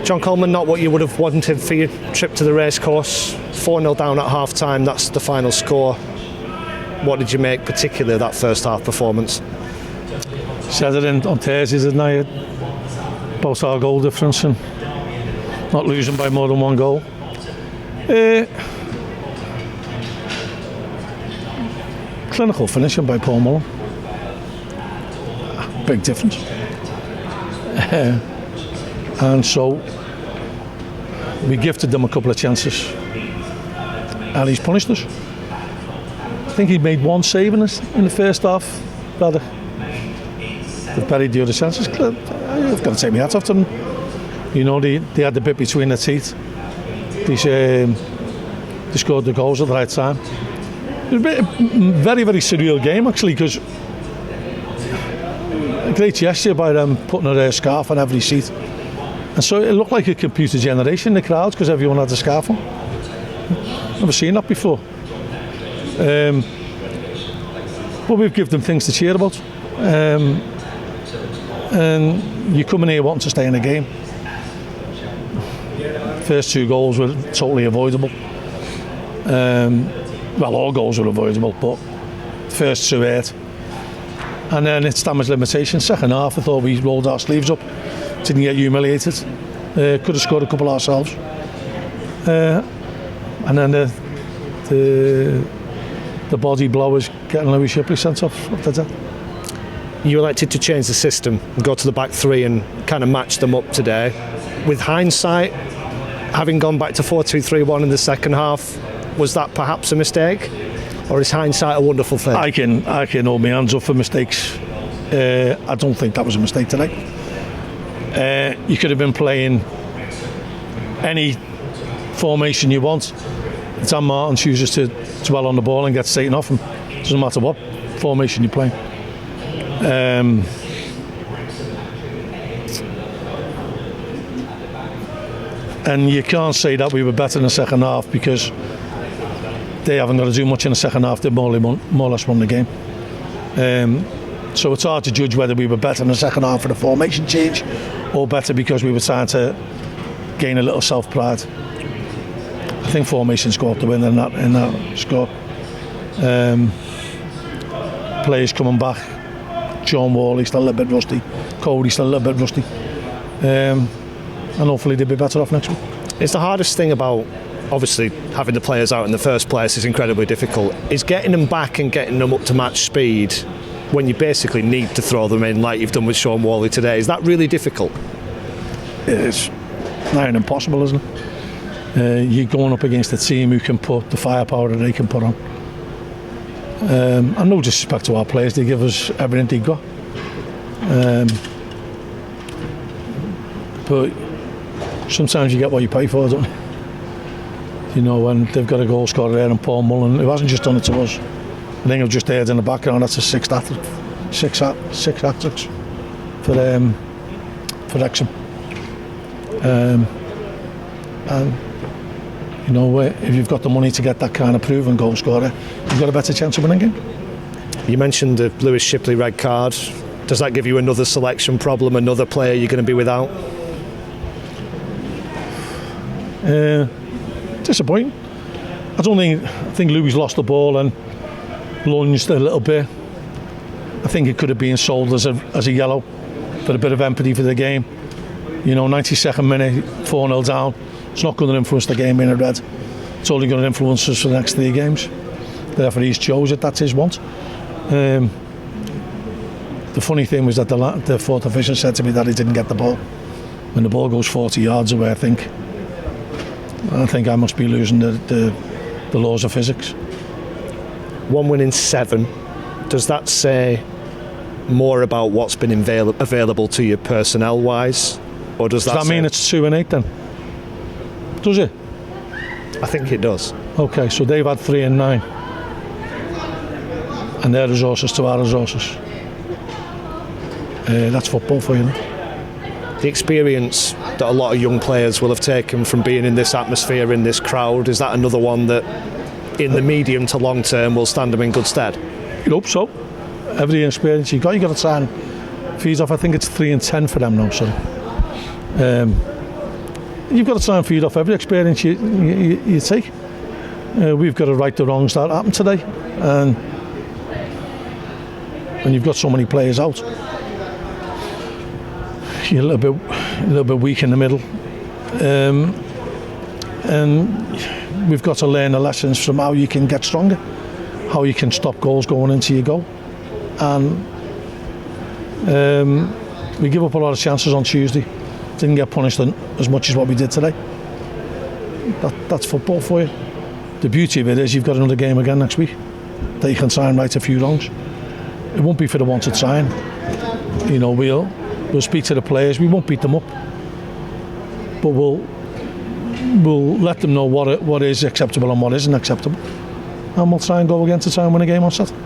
John Coleman, not what you would have wanted for your trip to the racecourse. 4-0 down at half time, that's the final score. What did you make particularly of that first half performance? Said it on Thursday, didn't I? About our goal difference and not losing by more than one goal. Clinical finishing by Paul Mullen. Big difference. And so we gifted them a couple of chances and he's punished us. I think he made one save in the first half. Rather, they've buried the other chances. I've got to take my hat off to them. You know, they had the bit between their teeth. They scored the goals at the right time. It was a very, very surreal game actually, because a great gesture by them putting a scarf on every seat. And so it looked like a computer generation in the crowd because everyone had a scarf on. Never seen that before. But we've given them things to cheer about. And you come in here wanting to stay in the game. First 2 goals were totally avoidable. Well, all goals were avoidable, but the first 2 hurt. And then it's damage limitation. Second half, I thought we rolled our sleeves up, didn't get humiliated. Could have scored a couple ourselves. And then the body blow was getting Louis Shipley sent off after that. You elected to change the system and go to the back 3 and kind of match them up today. With hindsight, having gone back to 4-2-3-1 in the second half, was that perhaps a mistake? Or is hindsight a wonderful thing? I can hold my hands up for mistakes. I don't think that was a mistake today. You could have been playing any formation you want. Dan Martin chooses to dwell on the ball and gets taken off him. Doesn't matter what formation you're playing. And you can't say that we were better in the second half because they haven't got to do much in the second half. They more or less won the game. So it's hard to judge whether we were better in the second half for the formation change or better because we were trying to gain a little self-pride. I think formations go up to win in that score. Players coming back. John Wall, still a little bit rusty. Coley still a little bit rusty. And hopefully they'll be better off next week. It's the hardest thing about, obviously, having the players out in the first place is incredibly difficult. Is getting them back and getting them up to match speed when you basically need to throw them in like you've done with Sean Wally today. Is that really difficult? It's nigh on impossible, isn't it? You're going up against a team who can put the firepower that they can put on. And no disrespect to our players, they give us everything they've got. But sometimes you get what you pay for, don't you? You know, when they've got a goal scorer there and Paul Mullen, who hasn't just done it to us. I think I've just heard in the background that's a six hat-tricks for Wrexham. And you know, if you've got the money to get that kind of proven goal scorer, you've got a better chance of winning game. You mentioned the Lewis Shipley red card. Does that give you another selection problem, another player you're going to be without? Disappointing. I think Louis lost the ball and lunged a little bit. I think it could have been sold as a yellow for a bit of empathy for the game. You know, 92nd minute, 4-0 down. It's not going to influence the game in a red. It's only going to influence us for the next 3 games. Therefore, he's chose it. That's his want. The funny thing was that the 4th official said to me that he didn't get the ball. When the ball goes 40 yards away, I think I must be losing the laws of physics. 1 win in 7. Does that say more about what's been available to you personnel-wise, or does that mean it's 2 and 8 then? Does it? I think it does. Okay, so they've had 3 and 9, and their resources to our resources. That's football for you. The experience that a lot of young players will have taken from being in this atmosphere, in this crowd, is that another one that in the medium to long term will stand them in good stead? I hope so. Every experience you've got to sign fees off. I think it's 3 and 10 for them now, sorry. you've got to try and feed off every experience you take. We've got to right the wrongs that happened today, and when you've got so many players out, you're a little bit weak in the middle, and we've got to learn the lessons from how you can get stronger, how you can stop goals going into your goal, and we give up a lot of chances on Tuesday. Didn't get punished as much as what we did today. That's football for you. The beauty of it is you've got another game again next week that you can try and right a few wrongs. It won't be for the one to try and, you know, we'll speak to the players. We won't beat them up, but we'll let them know what is acceptable and what isn't acceptable, and we'll try and go again to try and win a game on Saturday.